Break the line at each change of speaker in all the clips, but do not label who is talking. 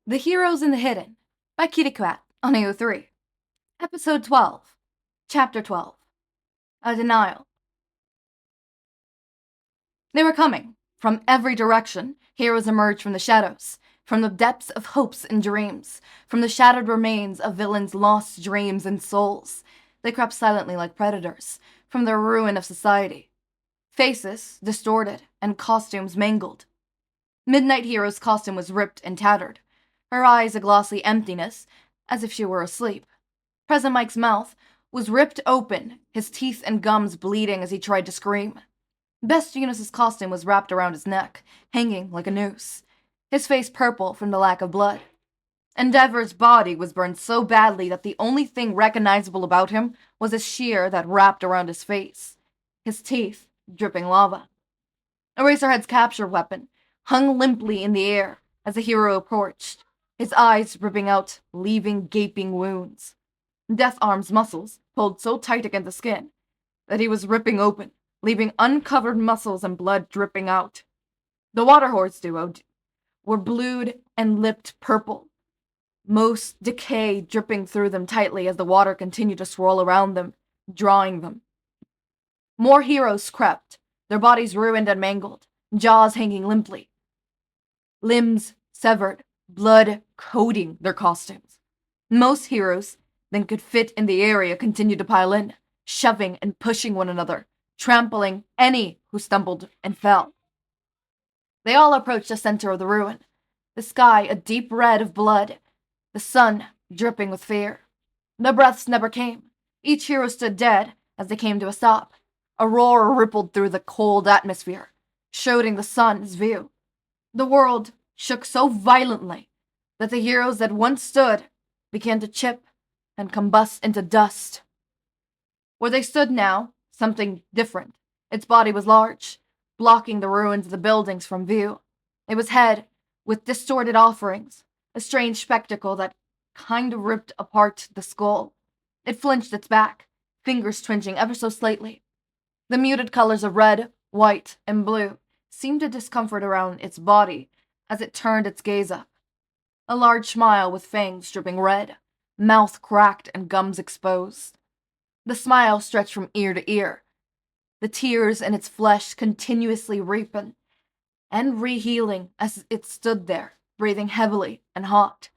The Heroes in the Hidden by Kirikuat on AO3. Episode 12. Chapter 12. A Denial. They were coming. From every direction, heroes emerged from the shadows, from the depths of hopes and dreams, from the shattered remains of villains' lost dreams and souls. They crept silently like predators, from the ruin of society. Faces distorted and costumes mangled. Midnight Hero's costume was ripped and tattered, her eyes a glossy emptiness, as if she were asleep. Present Mike's mouth was ripped open, his teeth and gums bleeding as he tried to scream. Best Eunice's costume was wrapped around his neck, hanging like a noose, his face purple from the lack of blood. Endeavor's body was burned so badly that the only thing recognizable about him was a shear that wrapped around his face, his teeth dripping lava. Eraserhead's capture weapon hung limply in the air as the hero approached, his eyes ripping out, leaving gaping wounds. Death Arm's muscles pulled so tight against the skin that he was ripping open, leaving uncovered muscles and blood dripping out. The Water Horse duo were blued and lipped purple, most decay dripping through them tightly as the water continued to swirl around them, drawing them. More heroes crept, their bodies ruined and mangled, jaws hanging limply, limbs severed, blood coating their costumes. Most heroes that could fit in the area continued to pile in, shoving and pushing one another, trampling any who stumbled and fell. They all approached the center of the ruin, the sky a deep red of blood, the sun dripping with fear. The breaths never came. Each hero stood dead as they came to a stop. A roar rippled through the cold atmosphere, shrouding the sun's view. The world shook so violently that the heroes that once stood began to chip and combust into dust. Where they stood now, something different. Its body was large, blocking the ruins of the buildings from view. It was head with distorted offerings, a strange spectacle that kind of ripped apart the skull. It flinched its back, fingers twitching ever so slightly. The muted colors of red, white, and blue seemed to discomfort around its body as it turned its gaze up. A large smile with fangs dripping red, mouth cracked and gums exposed. The smile stretched from ear to ear, the tears in its flesh continuously reaping and rehealing as it stood there, breathing heavily and hot.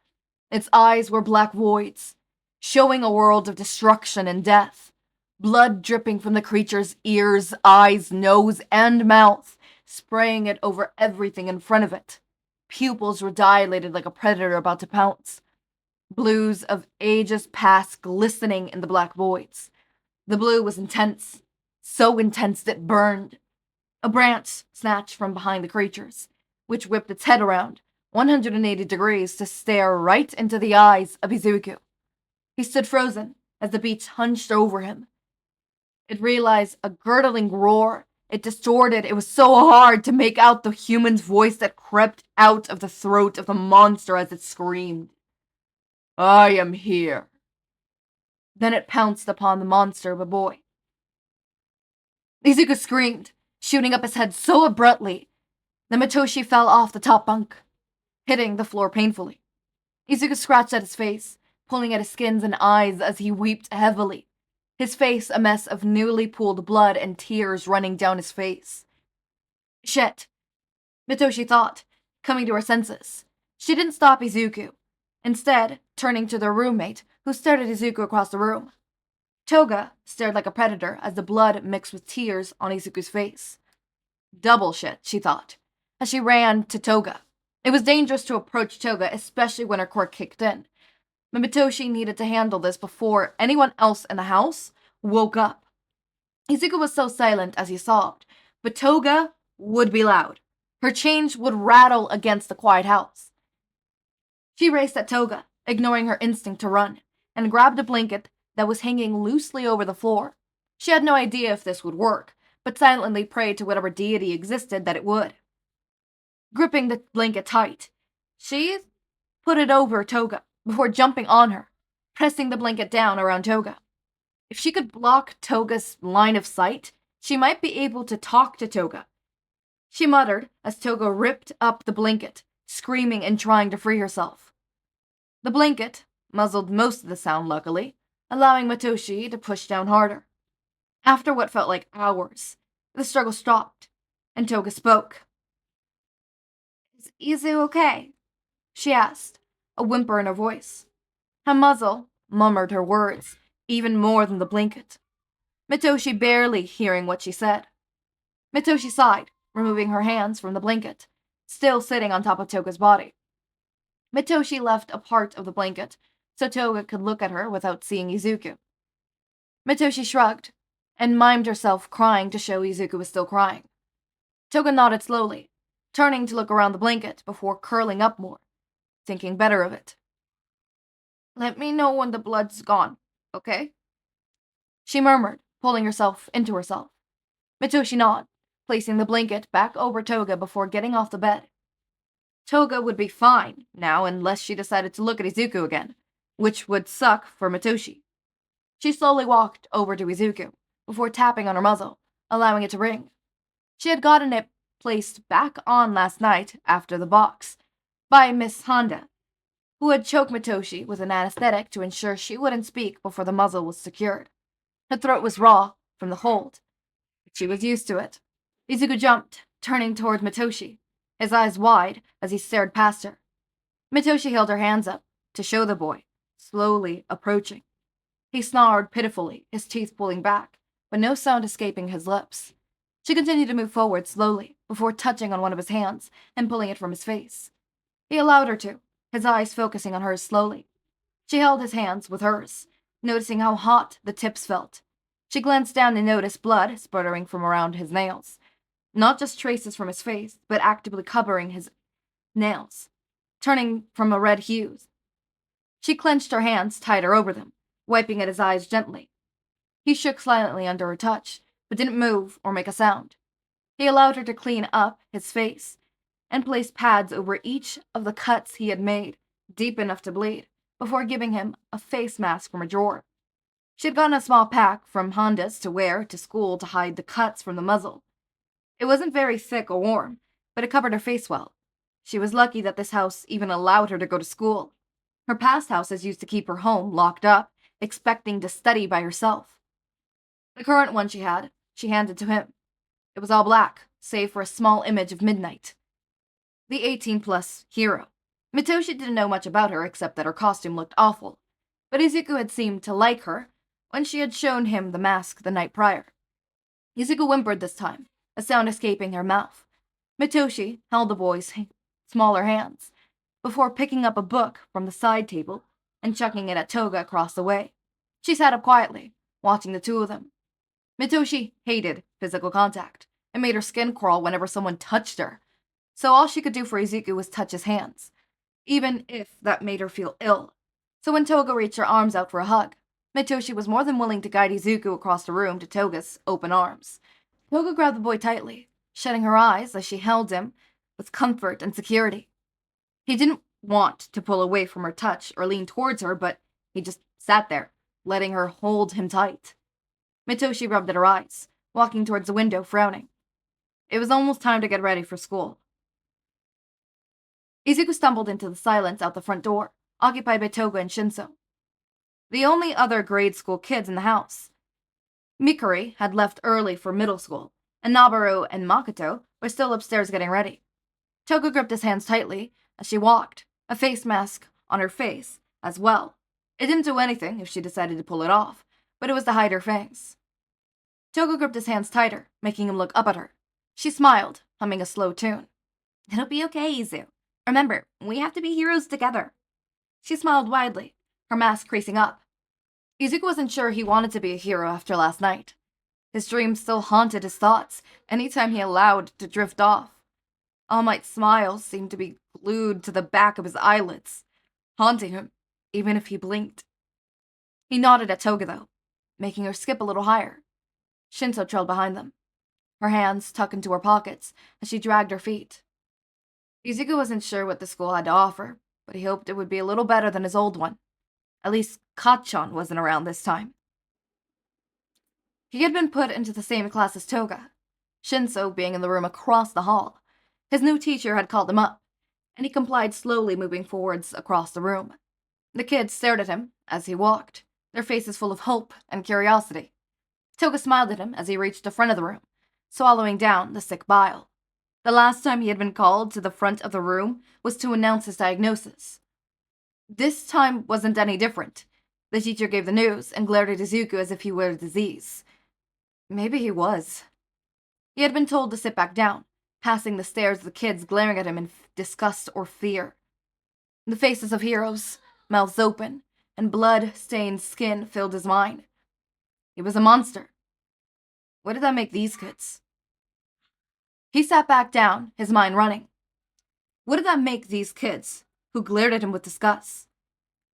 Its eyes were black voids, showing a world of destruction and death. Blood dripping from the creature's ears, eyes, nose, and mouth, spraying it over everything in front of it. Pupils were dilated like a predator about to pounce. Blues of ages past glistening in the black voids. The blue was intense, so intense that it burned. A branch snatched from behind the creatures, which whipped its head around 180 degrees to stare right into the eyes of Izuku. He stood frozen as the beach hunched over him. It realized a gurgling roar. It distorted. It was so hard to make out the human's voice that crept out of the throat of the monster as it screamed. "I am here." Then it pounced upon the monster of a boy. Izuku screamed, shooting up his head so abruptly that Hitoshi fell off the top bunk, hitting the floor painfully. Izuku scratched at his face, pulling at his skins and eyes as he wept heavily, his face a mess of newly pooled blood and tears running down his face. Shit, Hitoshi thought, coming to her senses. She didn't stop Izuku, instead turning to their roommate, who stared at Izuku across the room. Toga stared like a predator as the blood mixed with tears on Izuku's face. Double shit, she thought, as she ran to Toga. It was dangerous to approach Toga, especially when her quirk kicked in. But Hitoshi needed to handle this before anyone else in the house woke up. Izuku was so silent as he sobbed, but Toga would be loud. Her chains would rattle against the quiet house. She raced at Toga, ignoring her instinct to run, and grabbed a blanket that was hanging loosely over the floor. She had no idea if this would work, but silently prayed to whatever deity existed that it would. Gripping the blanket tight, she put it over Toga before jumping on her, pressing the blanket down around Toga. If she could block Toga's line of sight, she might be able to talk to Toga. She muttered as Toga ripped up the blanket, screaming and trying to free herself. The blanket muzzled most of the sound, luckily, allowing Mitoshi to push down harder. After what felt like hours, the struggle stopped, and Toga spoke. "Is Izu okay?" she asked, a whimper in her voice. Her muzzle murmured her words, even more than the blanket. Mitoshi barely hearing what she said. Mitoshi sighed, removing her hands from the blanket, still sitting on top of Toga's body. Mitoshi left a part of the blanket so Toga could look at her without seeing Izuku. Mitoshi shrugged and mimed herself crying to show Izuku was still crying. Toga nodded slowly, turning to look around the blanket before curling up more, thinking better of it. "Let me know when the blood's gone, okay?" she murmured, pulling herself into herself. Mitoshi nodded, placing the blanket back over Toga before getting off the bed. Toga would be fine now unless she decided to look at Izuku again, which would suck for Mitoshi. She slowly walked over to Izuku, before tapping on her muzzle, allowing it to ring. She had gotten it placed back on last night after the box, by Miss Honda, who had choked Mitoshi with an anesthetic to ensure she wouldn't speak before the muzzle was secured. Her throat was raw from the hold, but she was used to it. Izuku jumped, turning toward Mitoshi, his eyes wide as he stared past her. Mitoshi held her hands up to show the boy, slowly approaching. He snarled pitifully, his teeth pulling back, but no sound escaping his lips. She continued to move forward slowly, before touching on one of his hands and pulling it from his face. He allowed her to, his eyes focusing on hers slowly. She held his hands with hers, noticing how hot the tips felt. She glanced down and noticed blood sputtering from around his nails. Not just traces from his face, but actively covering his nails, turning from a red hue. She clenched her hands tighter over them, wiping at his eyes gently. He shook silently under her touch, but didn't move or make a sound. He allowed her to clean up his face, and placed pads over each of the cuts he had made, deep enough to bleed, before giving him a face mask from a drawer. She had gotten a small pack from Honda's to wear to school to hide the cuts from the muzzle. It wasn't very thick or warm, but it covered her face well. She was lucky that this house even allowed her to go to school. Her past houses used to keep her home locked up, expecting to study by herself. The current one she handed to him. It was all black, save for a small image of Midnight, the 18-plus hero. Mitoshi didn't know much about her except that her costume looked awful, but Izuku had seemed to like her when she had shown him the mask the night prior. Izuku whimpered this time, a sound escaping her mouth. Mitoshi held the boy's smaller hands, before picking up a book from the side table and chucking it at Toga across the way. She sat up quietly, watching the two of them. Mitoshi hated physical contact, and made her skin crawl whenever someone touched her, so all she could do for Izuku was touch his hands, even if that made her feel ill. So when Toga reached her arms out for a hug, Mitoshi was more than willing to guide Izuku across the room to Toga's open arms. Toga grabbed the boy tightly, shutting her eyes as she held him with comfort and security. He didn't want to pull away from her touch or lean towards her, but he just sat there, letting her hold him tight. Mitoshi rubbed at her eyes, walking towards the window, frowning. It was almost time to get ready for school. Izuku stumbled into the silence out the front door, occupied by Toga and Shinsou, the only other grade school kids in the house. Mikuri had left early for middle school, and Nabaru and Makoto were still upstairs getting ready. Toga gripped his hands tightly as she walked, a face mask on her face as well. It didn't do anything if she decided to pull it off, but it was to hide her fangs. Toga gripped his hands tighter, making him look up at her. She smiled, humming a slow tune. "It'll be okay, Izu. Remember, we have to be heroes together." She smiled widely, her mask creasing up. Izuku wasn't sure he wanted to be a hero after last night. His dreams still haunted his thoughts anytime he allowed to drift off. All Might's smile seemed to be glued to the back of his eyelids, haunting him even if he blinked. He nodded at Toga, though, making her skip a little higher. Shinsou trailed behind them, her hands tucked into her pockets as she dragged her feet. Izuku wasn't sure what the school had to offer, but he hoped it would be a little better than his old one. At least Kachan wasn't around this time. He had been put into the same class as Toga, Shinsou being in the room across the hall. His new teacher had called him up, and he complied, slowly moving forwards across the room. The kids stared at him as he walked, their faces full of hope and curiosity. Toga smiled at him as he reached the front of the room, swallowing down the sick bile. The last time he had been called to the front of the room was to announce his diagnosis. This time wasn't any different. The teacher gave the news and glared at Izuku as if he were a disease. Maybe he was. He had been told to sit back down, passing the stares of the kids glaring at him in disgust or fear. The faces of heroes, mouths open, and blood-stained skin filled his mind. He was a monster. What did that make these kids? He sat back down, his mind running. What did that make these kids, who glared at him with disgust?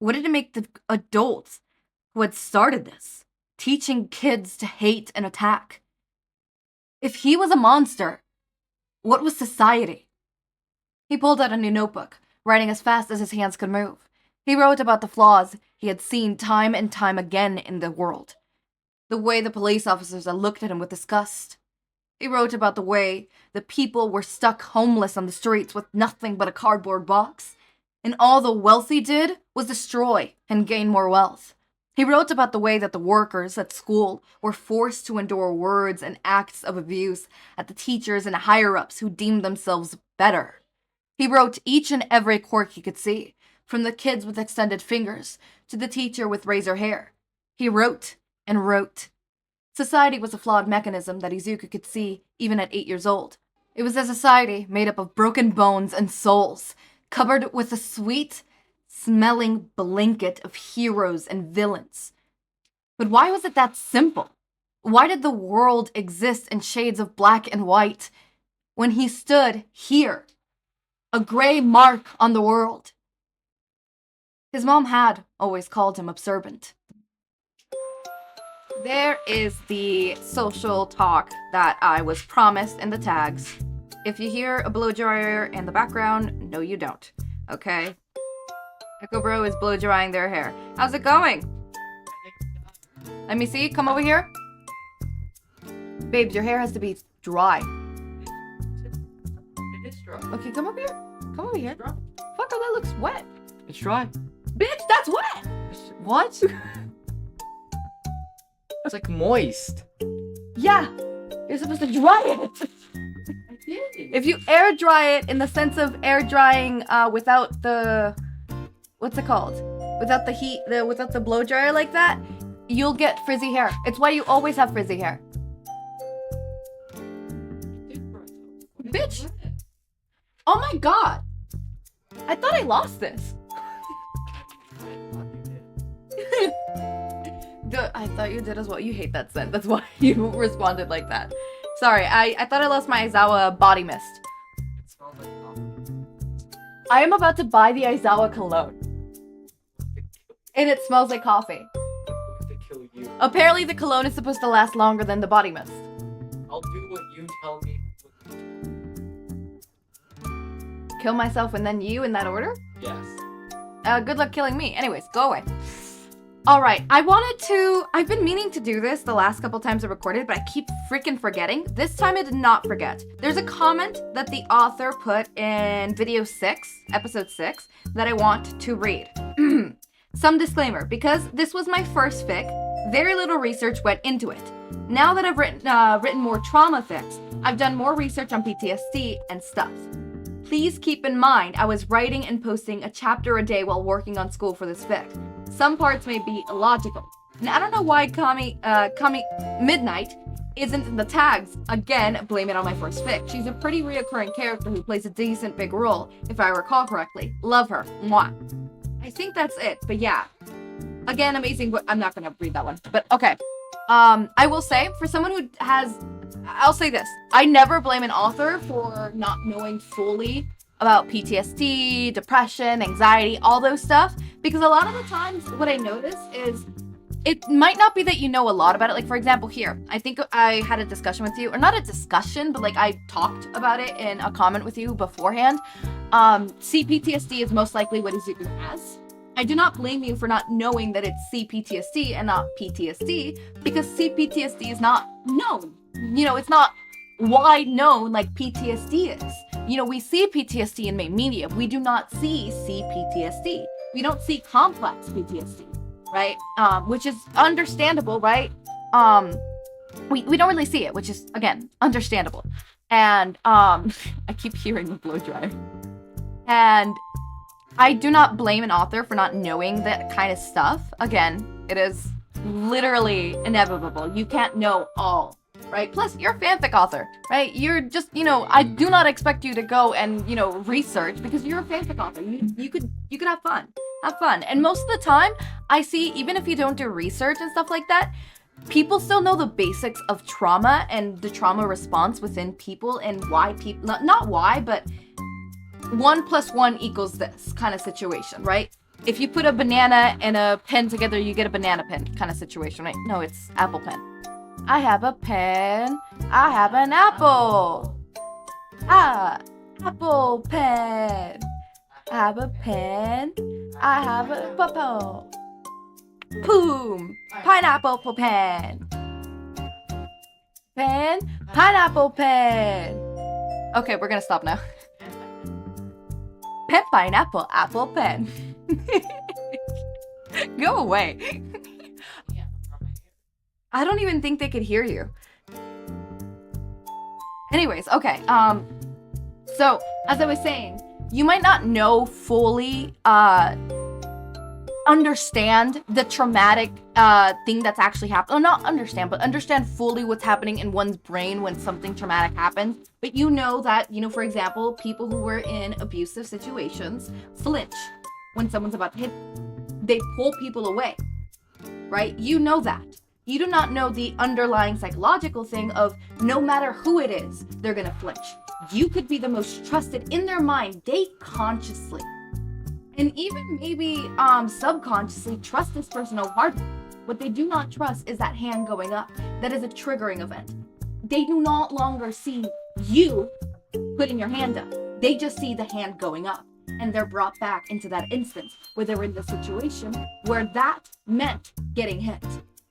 What did it make the adults who had started this, teaching kids to hate and attack? If he was a monster, what was society? He pulled out a new notebook, writing as fast as his hands could move. He wrote about the flaws he had seen time and time again in the world. The way the police officers had looked at him with disgust. He wrote about the way the people were stuck homeless on the streets with nothing but a cardboard box, and all the wealthy did was destroy and gain more wealth. He wrote about the way that the workers at school were forced to endure words and acts of abuse at the teachers and higher-ups who deemed themselves better. He wrote each and every quirk he could see, from the kids with extended fingers to the teacher with razor hair. He wrote and wrote. Society was a flawed mechanism that Izuku could see even at 8 years old. It was a society made up of broken bones and souls, covered with a sweet-smelling blanket of heroes and villains. But why was it that simple? Why did the world exist in shades of black and white when he stood here, a gray mark on the world? His mom had always called him observant. There is the social talk that I was promised in the tags. If you hear a blow dryer in the background, no you don't, okay? Echo Bro is blow drying their hair. How's it going? Let me see, come over here. Babes, your hair has to be dry.
It is dry.
Okay, come over here. Come over here.
It's dry.
Fucker, that looks wet.
It's dry.
Bitch, that's wet!
What? It's like moist.
Yeah, you're supposed to dry it.
I did.
If you air dry it in the sense of air drying without the, what's it called? Without the heat, without the blow dryer like that, you'll get frizzy hair. It's why you always have frizzy hair. Bitch. Oh my god. I thought I lost this. I thought you did as well. You hate that scent. That's why you responded like that. Sorry, I thought I lost my Aizawa body mist.
It smells like coffee.
I am about to buy the Aizawa cologne. And it smells like coffee.
I'm going to kill you.
Apparently the cologne is supposed to last longer than the body mist.
I'll do what you tell me.
Kill myself and then you in that order?
Yes.
Good luck killing me. Anyways, go away. Alright, I've been meaning to do this the last couple times I recorded, but I keep freaking forgetting. This time I did not forget. There's a comment that the author put in episode 6, that I want to read. Some disclaimer, because this was my first fic, very little research went into it. Now that I've written more trauma fics, I've done more research on PTSD and stuff. Please keep in mind, I was writing and posting a chapter a day while working on school for this fic. Some parts may be illogical. And I don't know why Kami Midnight isn't in the tags. Again, blame it on my first fic. She's a pretty reoccurring character who plays a decent big role, if I recall correctly. Love her. Mwah. I think that's it, but yeah. Again, amazing, but I'm not gonna read that one. But okay. I will say, for someone who I'll say this. I never blame an author for not knowing fully about PTSD, depression, anxiety, all those stuff. Because a lot of the times what I notice is it might not be that you know a lot about it. Like, for example, here, I think I had a discussion with you, or not a discussion, but like I talked about it in a comment with you beforehand. CPTSD is most likely what Izuku has. I do not blame you for not knowing that it's CPTSD and not PTSD, because CPTSD is not known. You know, it's not wide known like PTSD is. You know, we see PTSD in main media. We do not see CPTSD. We don't see complex PTSD, right? Which is understandable, right? We don't really see it, which is, again, understandable. And I keep hearing the blow dryer. And I do not blame an author for not knowing that kind of stuff. Again, it is literally inevitable. You can't know all, right? Plus, you're a fanfic author, right? You're just, I do not expect you to go and, research, because you're a fanfic author. You could have fun. Have fun. And most of the time, I see, even if you don't do research and stuff like that, people still know the basics of trauma and the trauma response within people, and why people, not why, but 1 + 1 = this kind of situation, right? If you put a banana and a pen together, you get a banana pen kind of situation, right? No, it's apple pen. I have a pen. I have an apple. Apple pen. I have a pen. I have a purple. Boom. Pineapple pen. Pen. Pineapple pen. Okay, we're gonna stop now. Pen, pineapple, apple pen. Go away. I don't even think they could hear you. Anyways, okay. So as I was saying, you might not know fully, understand the traumatic thing that's actually happened. Or not understand, but understand fully what's happening in one's brain when something traumatic happens. But you know that, for example, people who were in abusive situations flinch when someone's about to hit. They pull people away, right? You know that. You do not know the underlying psychological thing of no matter who it is, they're gonna flinch. You could be the most trusted in their mind. They consciously, and even maybe subconsciously, trust this person wholeheartedly. What they do not trust is that hand going up. That is a triggering event. They do not longer see you putting your hand up. They just see the hand going up. And they're brought back into that instance where they're in the situation where that meant getting hit.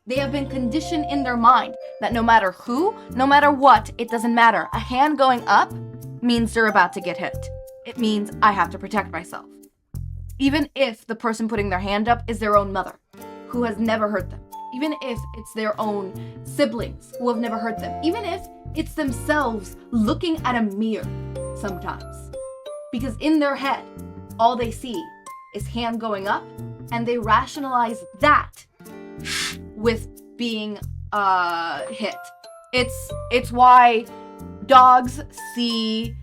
They have been conditioned in their mind that no matter who, no matter what, it doesn't matter. A hand going up means they're about to get hit. It means I have to protect myself. Even if the person putting their hand up is their own mother, who has never hurt them. Even if it's their own siblings who have never hurt them. Even if it's themselves looking at a mirror sometimes. Because in their head, all they see is hand going up, and they rationalize that with being hit. It's why dogs see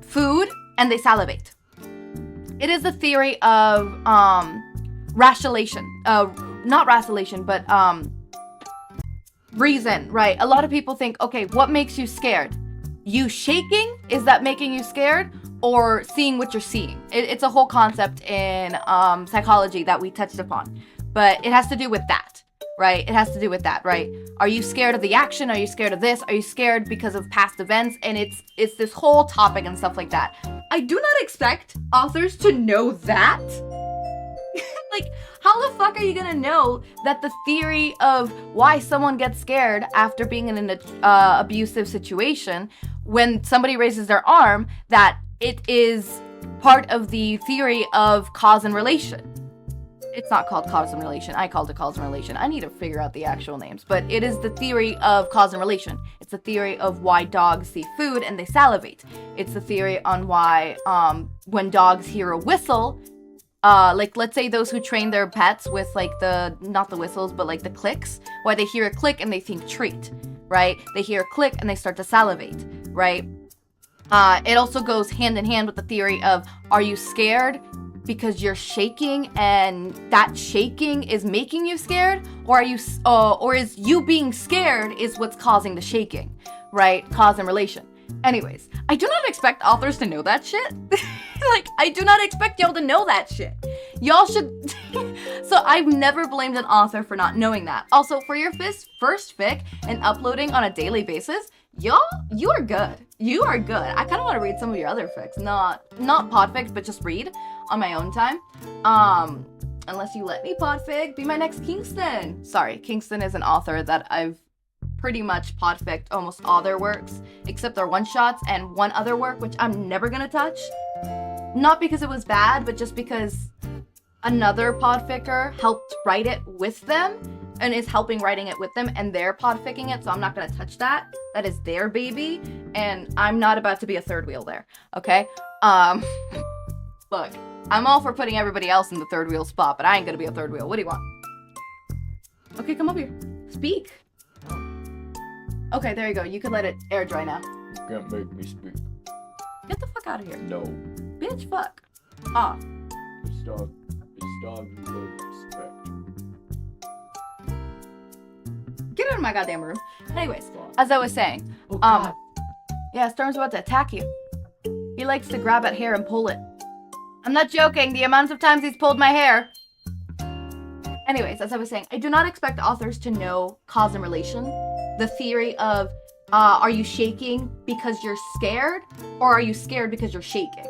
food and they salivate. It is the theory of rationalization. Not rationalization, but reason, right? A lot of people think, okay, what makes you scared? You shaking? Is that making you scared? Or seeing what you're seeing? It's a whole concept in psychology that we touched upon. But it has to do with that, right? It has to do with that, right? Are you scared of the action? Are you scared of this? Are you scared because of past events? And it's this whole topic and stuff like that. I do not expect authors to know that. Like, how the fuck are you gonna know that the theory of why someone gets scared after being in an abusive situation, when somebody raises their arm, that it is part of the theory of cause and relation? It's not called cause and relation. I called it cause and relation. I need to figure out the actual names. But it is the theory of cause and relation. It's the theory of why dogs see food and they salivate. It's the theory on why when dogs hear a whistle, like let's say those who train their pets with like not the whistles, but like the clicks, why they hear a click and they think treat, right? They hear a click and they start to salivate, right? It also goes hand in hand with the theory of, are you scared because you're shaking and that shaking is making you scared? Or or is you being scared is what's causing the shaking, right? Cause and relation. Anyways, I do not expect authors to know that shit. Like, I do not expect y'all to know that shit. Y'all should... So I've never blamed an author for not knowing that. Also, for your first fic and uploading on a daily basis, y'all, you are good. You are good. I kind of want to read some of your other fics. Not Podfic, but just read on my own time. Unless you let me, Podfic, be my next Kingston. Sorry, Kingston is an author that I've pretty much podficked almost all their works, except their one-shots and one other work, which I'm never gonna touch. Not because it was bad, but just because another podficker helped write it with them and is helping writing it with them, and they're podficking it, so I'm not gonna touch that. That is their baby, and I'm not about to be a third wheel there, okay? Look, I'm all for putting everybody else in the third wheel spot, but I ain't gonna be a third wheel. What do you want? Okay, come over here. Speak. Okay, there you go. You can let it air dry now.
You can't make me speak.
Get the fuck out of here.
No.
Bitch, fuck. Off.
It's time to learn respect.
Get out of my goddamn room. Anyways,
Fine.
as I was saying,
Oh god.
yeah, Storm's about to attack you. He likes to grab at hair and pull it. I'm not joking, the amount of times he's pulled my hair. Anyways, as I was saying, I do not expect authors to know cause and relation. The theory of, are you shaking because you're scared, or are you scared because you're shaking?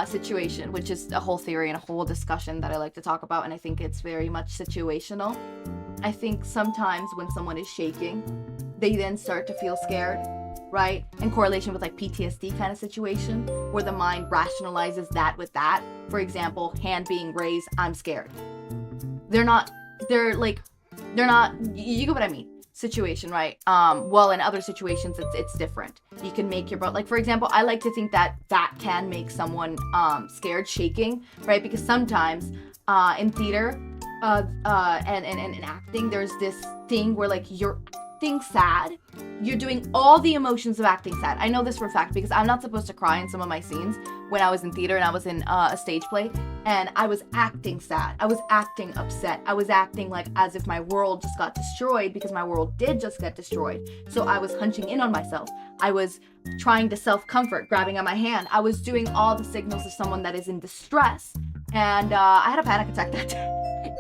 Situation, which is a whole theory and a whole discussion that I like to talk about, and I think it's very much situational. I think sometimes when someone is shaking, they then start to feel scared, right? In correlation with like PTSD kind of situation, where the mind rationalizes that with that. For example, hand being raised, I'm scared. You get what I mean. Situation, right? Well, in other situations, it's different. You can make your, like, for example, I like to think that can make someone scared, shaking, right? Because sometimes in theater and acting, there's this thing where like you're acting sad, you're doing all the emotions of acting sad. I know this for a fact because I'm not supposed to cry in some of my scenes when I was in theater and I was in a stage play, and I was acting sad, I was acting upset, I was acting like as if my world just got destroyed, because my world did just get destroyed. So I was hunching in on myself, I was trying to self-comfort, grabbing at my hand, I was doing all the signals of someone that is in distress, and I had a panic attack that day.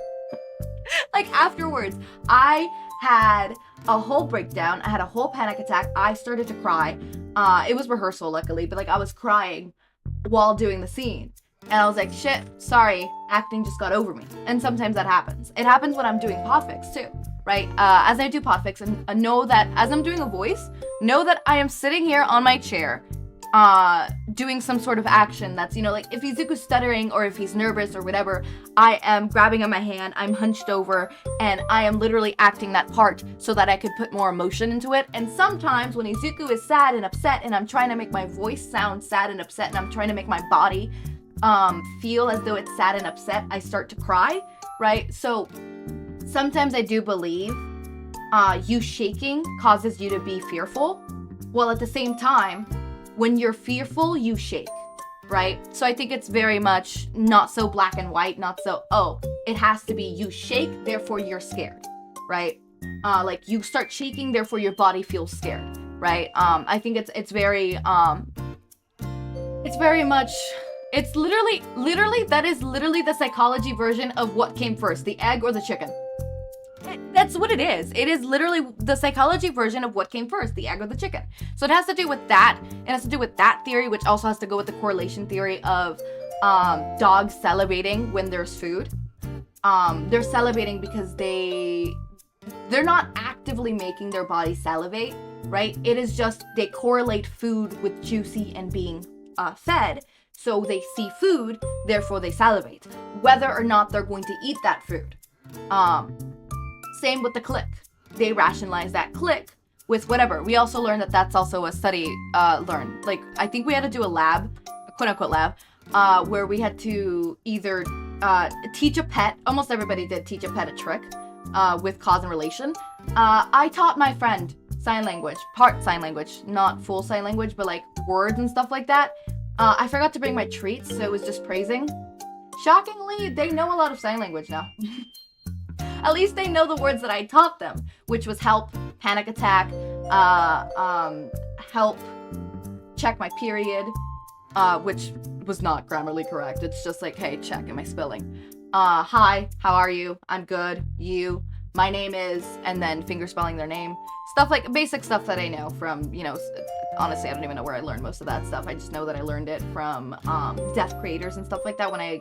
Like afterwards, I had a whole breakdown, I had a whole panic attack, I started to cry. It was rehearsal luckily, but like I was crying while doing the scene. And I was like, shit, sorry, acting just got over me. And sometimes that happens. It happens when I'm doing podfics too, right? As I do podfics, and know that as I'm doing a voice, know that I am sitting here on my chair, doing some sort of action that's, you know, like if Izuku's stuttering or if he's nervous or whatever, I am grabbing at my hand, I'm hunched over, and I am literally acting that part so that I could put more emotion into it. And sometimes when Izuku is sad and upset and I'm trying to make my voice sound sad and upset and I'm trying to make my body feel as though it's sad and upset, I start to cry, right? So sometimes I do believe you shaking causes you to be fearful, while at the same time, when you're fearful, you shake, right? So I think it's very much not so black and white, not so, oh, it has to be you shake, therefore you're scared, right? Like you start shaking, therefore your body feels scared, right? I think it's very much, it's literally, that is literally the psychology version of what came first, the egg or the chicken. That's what it is. It is literally the psychology version of what came first, the egg or the chicken. So it has to do with that. It has to do with that theory, which also has to go with the correlation theory of dogs salivating when there's food. They're salivating because they're not actively making their body salivate, right? It is just they correlate food with juicy and being fed. So they see food, therefore they salivate, whether or not they're going to eat that food. Same with the click. They rationalize that click with whatever. We also learned that that's also a study learned. Like, I think we had to do a lab, a quote-unquote lab, where we had to either teach a pet, almost everybody did teach a pet a trick with cause and relation. I taught my friend sign language, part sign language, not full sign language, but like words and stuff like that. I forgot to bring my treats, so it was just praising. Shockingly, they know a lot of sign language now. At least they know the words that I taught them, which was help, panic attack, help, check my period, which was not grammarly correct. It's just like, hey, check, am I spelling? Hi, how are you? I'm good. You? My name is, and then finger spelling their name. Stuff like, basic stuff that I know from, you know, honestly, I don't even know where I learned most of that stuff. I just know that I learned it from deaf creators and stuff like that when I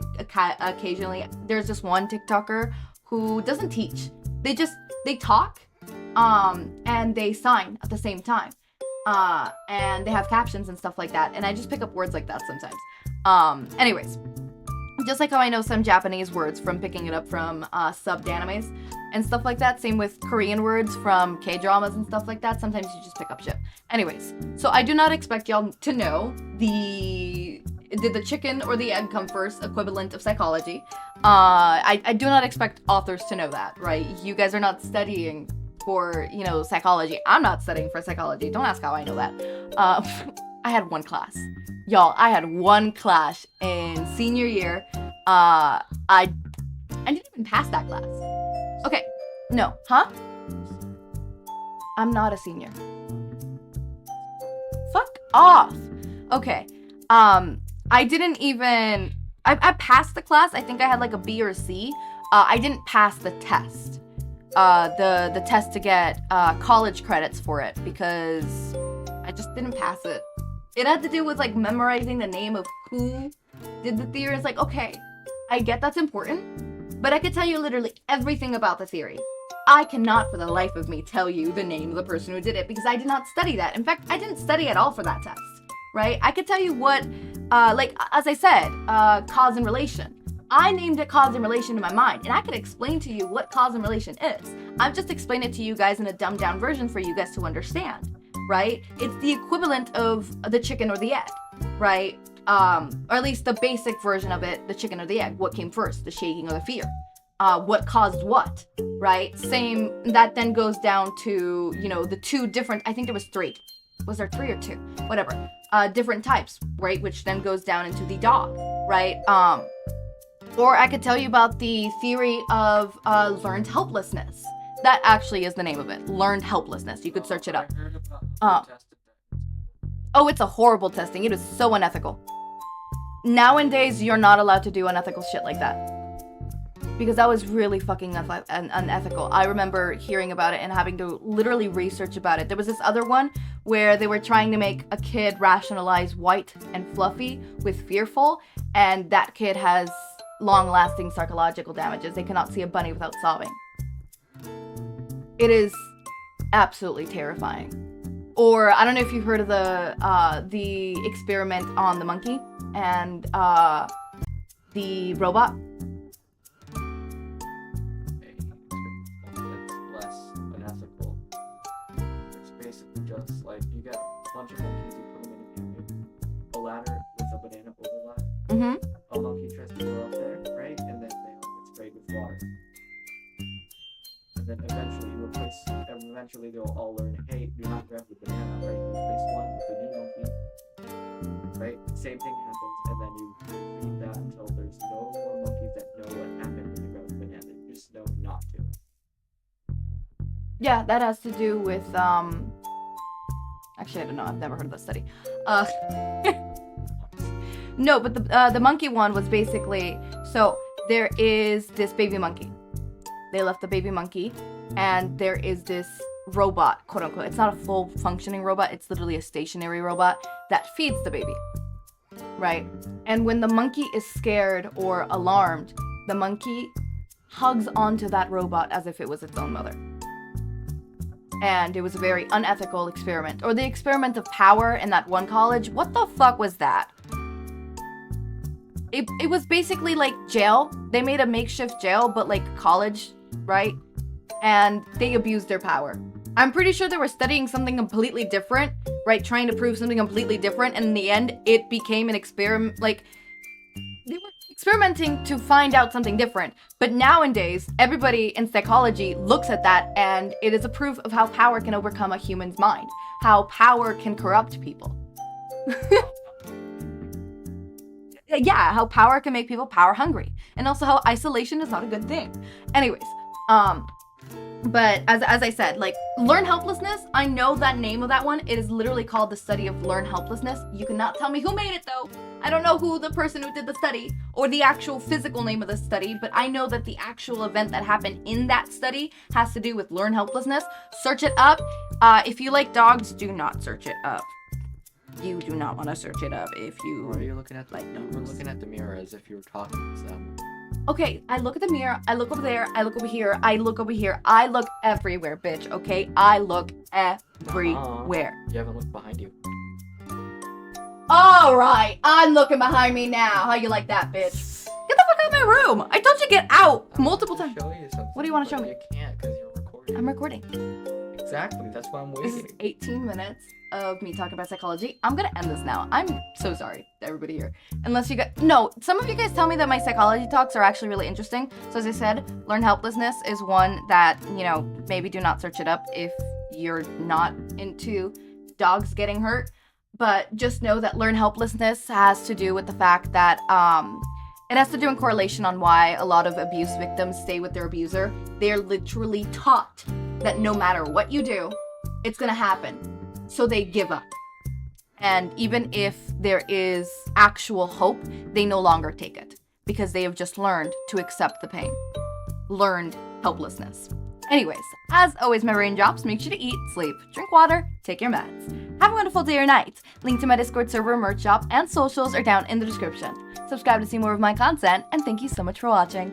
occasionally, there's just one TikToker who doesn't teach. They talk, and they sign at the same time. And they have captions and stuff like that. And I just pick up words like that sometimes. Anyways, Just like how I know some Japanese words from picking it up from subbed animes and stuff like that. Same with Korean words from K-dramas and stuff like that. Sometimes you just pick up shit. Anyways, so I do not expect y'all to know did the chicken or the egg come first equivalent of psychology. I do not expect authors to know that, right? You guys are not studying for, psychology. I'm not studying for psychology. Don't ask how I know that. I had one class. Y'all, I had one class in senior year. I didn't even pass that class. Okay, no, huh? I'm not a senior. Fuck off. Okay, I didn't even, I passed the class. I think I had like a B or a C. I didn't pass the test. The test to get college credits for it because I just didn't pass it. It had to do with like memorizing the name of who did the theory. It's like, okay, I get that's important, but I could tell you literally everything about the theory. I cannot for the life of me tell you the name of the person who did it because I did not study that. In fact, I didn't study at all for that test, right? I could tell you what, as I said, cause and relation. I named it cause and relation in my mind, and I could explain to you what cause and relation is. I've just explained it to you guys in a dumbed down version for you guys to understand. Right? It's the equivalent of the chicken or the egg, right? Or at least the basic version of it, the chicken or the egg. What came first, the shaking or the fear? What caused what, right? Same, that then goes down to, the two different, I think there was 3. Was there 3 or 2? Whatever. Different types, right? Which then goes down into the dog, right? Or I could tell you about the theory of learned helplessness. That actually is the name of it. Learned helplessness. You could search it up. Oh, it's a horrible testing. It is so unethical. Nowadays, you're not allowed to do unethical shit like that. Because that was really fucking unethical. I remember hearing about it and having to literally research about it. There was this other one where they were trying to make a kid rationalize white and fluffy with fearful, and that kid has long-lasting psychological damages. They cannot see a bunny without sobbing. It is absolutely terrifying. Or I don't know if you've heard of the experiment on the monkey and the robot.
That's less unethical. It's basically just like you get a bunch of monkeys, you put them in a ladder with a banana over the ladder.
Mm-hmm.
A monkey tries to go up there, right? And then they all get sprayed with water. And then eventually they'll all learn, hey, do not grab the banana, right? You replace one with a new monkey, right? Same thing happens, and then you repeat that until there's no more monkeys that know what happened when they grabbed the banana. You just know not to.
Yeah, that has to do with, actually, I don't know, I've never heard of that study. No, but the monkey one was basically, so there is this baby monkey. They left the baby monkey, and there is this robot, quote unquote. It's not a full functioning robot, it's literally a stationary robot that feeds the baby, right? And when the monkey is scared or alarmed, the monkey hugs onto that robot as if it was its own mother. And it was a very unethical experiment. Or the experiment of power in that one college. What the fuck was that? It was basically like jail. They made a makeshift jail, but like college, right? And they abused their power. I'm pretty sure they were studying something completely different, right? Trying to prove something completely different. And in the end, it became an experiment. Like, they were experimenting to find out something different. But nowadays, everybody in psychology looks at that, and it is a proof of how power can overcome a human's mind. How power can corrupt people. Yeah, how power can make people power hungry. And also how isolation is not a good thing. Anyways, but as I said, like, learn helplessness, I know that name of that one. It is literally called the study of learn helplessness. You cannot tell me who made it though. I don't know who the person who did the study or the actual physical name of the study, but I know that the actual event that happened in that study has to do with learn helplessness. Search it up. If you like dogs, do not search it up. You do not want to search it up if you...
Or you're looking at
like dogs.
We're looking at the mirror as if you were talking to them.
Okay, I look at the mirror, I look over there, I look over here, I look over here, I look everywhere, bitch, okay? I look everywhere.
You haven't looked behind you.
Alright, I'm looking behind me now. How you like that, bitch? Get fuck out of my room! I told you get out multiple times.
Show you something.
What do you wanna show
but
me?
You can't because you're recording.
I'm recording.
Exactly. That's why I'm
This
waiting.
is 18 minutes of me talking about psychology. I'm gonna end this now. I'm so sorry to everybody here. Unless you guys, no, some of you guys tell me that my psychology talks are actually really interesting. So as I said, learn helplessness is one that, you know, maybe do not search it up if you're not into dogs getting hurt. But just know that learn helplessness has to do with the fact that, it has to do in correlation on why a lot of abuse victims stay with their abuser. They're literally taught that no matter what you do, it's gonna happen. So they give up. And even if there is actual hope, they no longer take it because they have just learned to accept the pain. Learned helplessness. Anyways, as always, my raindrops, make sure to eat, sleep, drink water, take your meds. Have a wonderful day or night. Link to my Discord server, merch shop, and socials are down in the description. Subscribe to see more of my content, and thank you so much for watching.